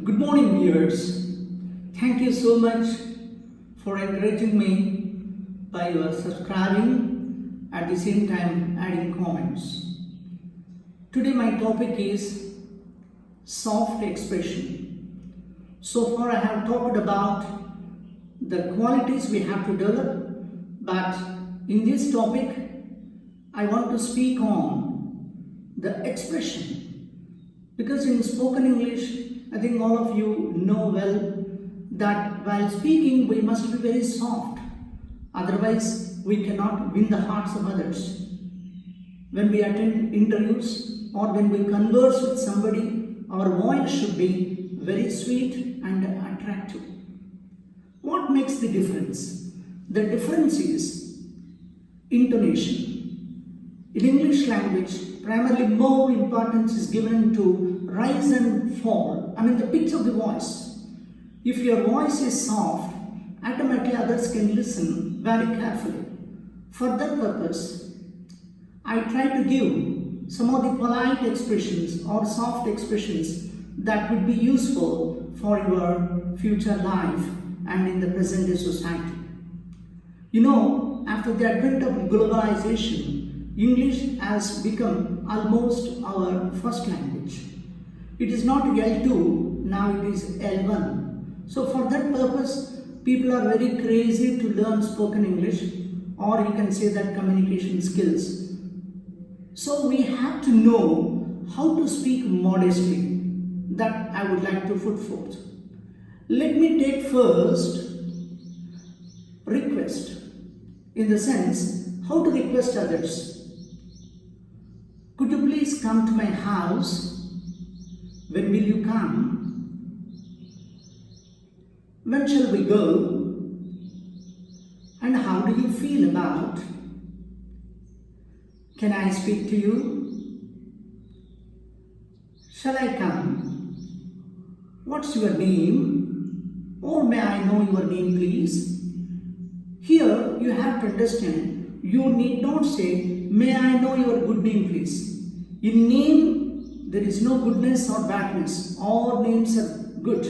Good morning, viewers. Thank you so much for encouraging me by your subscribing, at the same time adding comments. Today my topic is soft expression. So far I have talked about the qualities we have to develop, but in this topic I want to speak on the expression, because in spoken English I think all of you know well that while speaking we must be very soft, otherwise we cannot win the hearts of others. When we attend interviews or when we converse with somebody, our voice should be very sweet and attractive. What makes the difference? The difference is intonation. In English language, primarily more importance is given to rise and fall, the pitch of the voice. If your voice is soft, automatically others can listen very carefully. For that purpose, I try to give some of the polite expressions or soft expressions that would be useful for your future life and in the present day society. After the advent of globalization, English has become almost our first language. It is not L2, now it is L1. So for that purpose, people are very crazy to learn spoken English, or you can say that communication skills. So we have to know how to speak modestly. That I would like to put forth. Let me take first request, in the sense how to request others. Could you please come to my house? When will you come? When shall we go? And how do you feel about? Can I speak to you? Shall I come? What's your name? Or may I know your name, please? Here you have to understand, you need not say, may I know your good name, please. In name, there is no goodness or badness. All names are good.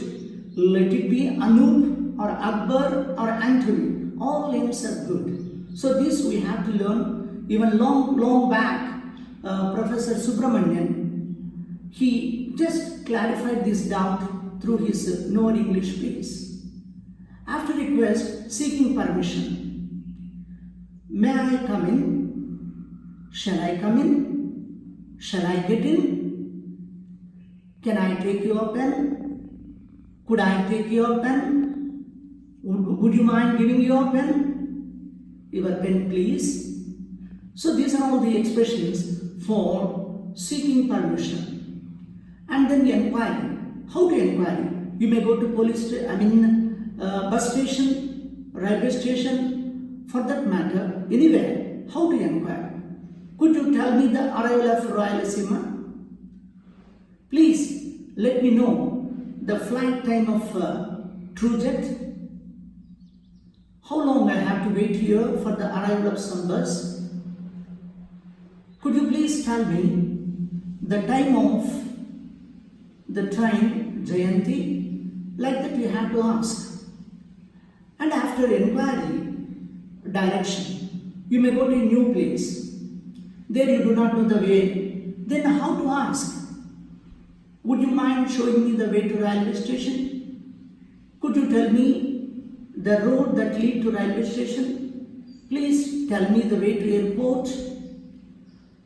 Let it be Anup or Akbar or Anthony. All names are good. So this we have to learn. Even long back, Professor Subramanian, he just clarified this doubt through his known English plays. After request, seeking permission. May I come in? Shall I come in? Shall I get in? Can I take your pen? Could I take your pen? Would you mind giving your pen? Your pen, please. So these are all the expressions for seeking permission. And then the inquiry. How to inquire? You may go to bus station, railway station, for that matter, anywhere. How to inquire? Could you tell me the arrival of Rayalaseema? Please let me know the flight time of TrueJet. How long I have to wait here for the arrival of some bus? Could you please tell me the time of the train Jayanti? Like that you have to ask. And after inquiry, direction. You may go to a new place. There you do not know the way. Then how to ask? Would you mind showing me the way to railway station? Could you tell me the road that leads to railway station? Please tell me the way to airport.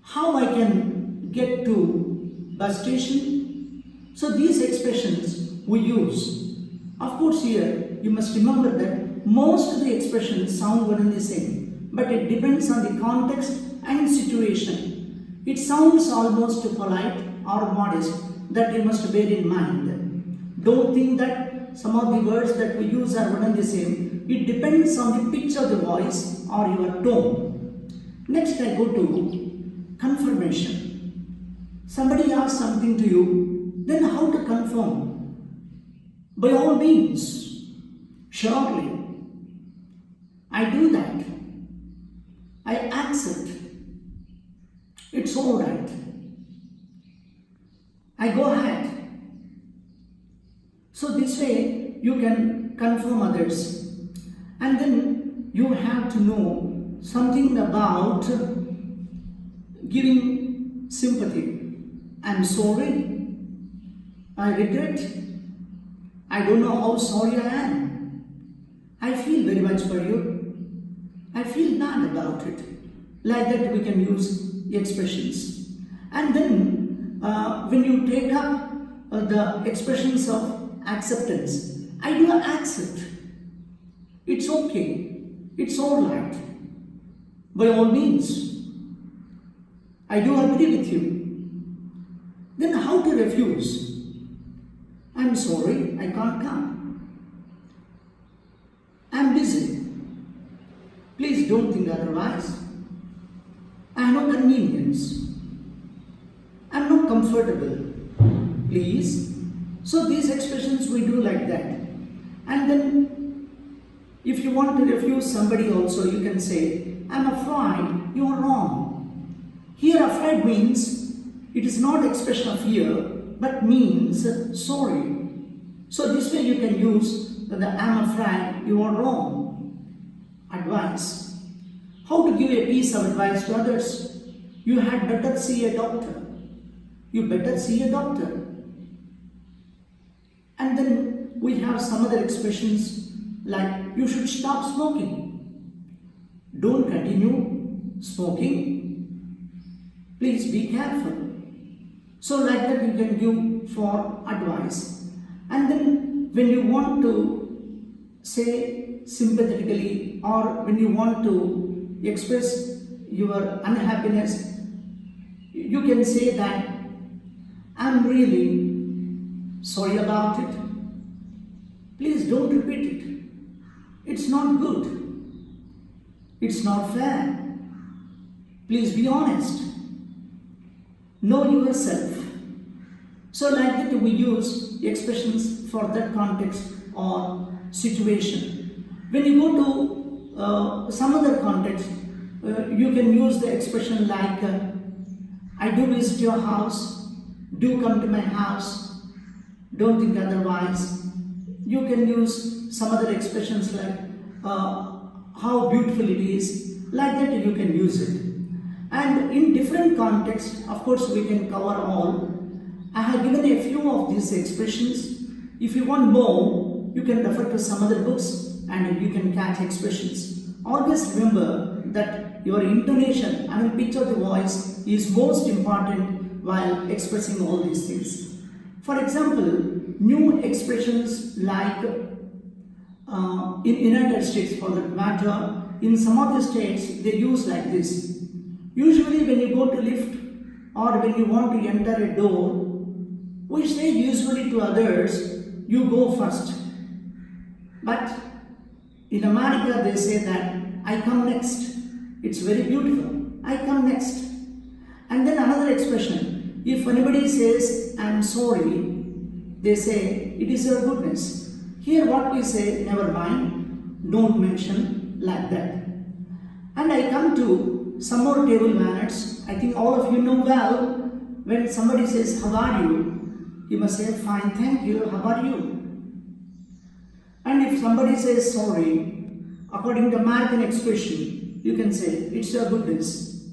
How I can get to bus station? So these expressions we use. Of course here you must remember that most of the expressions sound one and the same, but it depends on the context and situation. It sounds almost polite or modest, that you must bear in mind. Don't think that some of the words that we use are one and the same. It depends on the pitch of the voice or your tone. Next I go to confirmation. Somebody asks something to you, then how to confirm? By all means, surely, I do that. I accept. It's all right. I go ahead. So this way you can confirm others. And then you have to know something about giving sympathy. I'm sorry. I regret. I don't know how sorry I am. I feel very much for you. I feel bad about it. Like that we can use expressions. And then when you take up the expressions of acceptance, I do accept. It's okay. It's alright. By all means. I do agree with you. Then how to refuse? I'm sorry, I can't come. I'm busy. Please don't think otherwise. I have no convenience. I'm not comfortable. Please. So these expressions we do like that. And then if you want to refuse somebody also, you can say, I'm afraid you are wrong. Here afraid means it is not expression of fear, but means sorry. So this way you can use the I'm afraid you are wrong. Advice. How to give a piece of advice to others? You had better see a doctor. You better see a doctor. And then we have some other expressions like you should stop smoking. Don't continue smoking. Please be careful. So like that you can give for advice. And then when you want to say sympathetically or when you want to express your unhappiness, you can say that I'm really sorry about it. Please don't repeat it. It's not good. It's not fair. Please be honest. Know yourself. So like that we use expressions for that context or situation. When you go to some other context, you can use the expression like I do visit your house, do come to my house, don't think otherwise. You can use some other expressions like how beautiful it is, like that you can use it. And in different contexts, of course we can cover all. I have given a few of these expressions. If you want more, you can refer to some other books and you can catch expressions. Always remember that your intonation, pitch of the voice is most important while expressing all these things. For example, new expressions like in United States for that matter, in some of the states they use like this. Usually when you go to lift or when you want to enter a door, we say usually to others, you go first. But in America they say that I come next. It's very beautiful. I come next. And then another expression, if anybody says I'm sorry, they say it is your goodness. Here what we say, never mind, don't mention, like that. And I come to some more table manners. I think all of you know well, when somebody says how are you must say fine, thank you, how are you? And if somebody says sorry, according to American expression, you can say it's your goodness.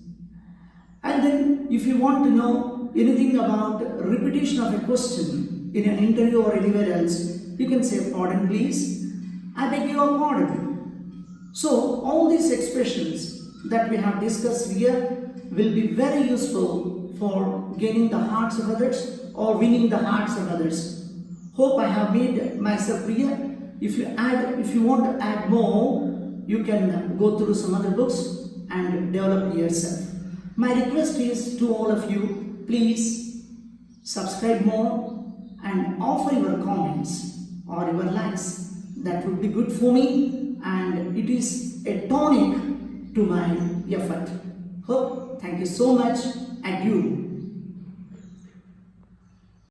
And then if you want to know anything about repetition of a question in an interview or anywhere else, you can say pardon please, I beg your pardon. So all these expressions that we have discussed here will be very useful for gaining the hearts of others or winning the hearts of others. Hope I have made myself clear. If you want to add more, you can go through some other books and develop yourself. My request is to all of you, please subscribe more and offer your comments or your likes. That would be good for me and it is a tonic to my effort. Hope, thank you so much. Adieu.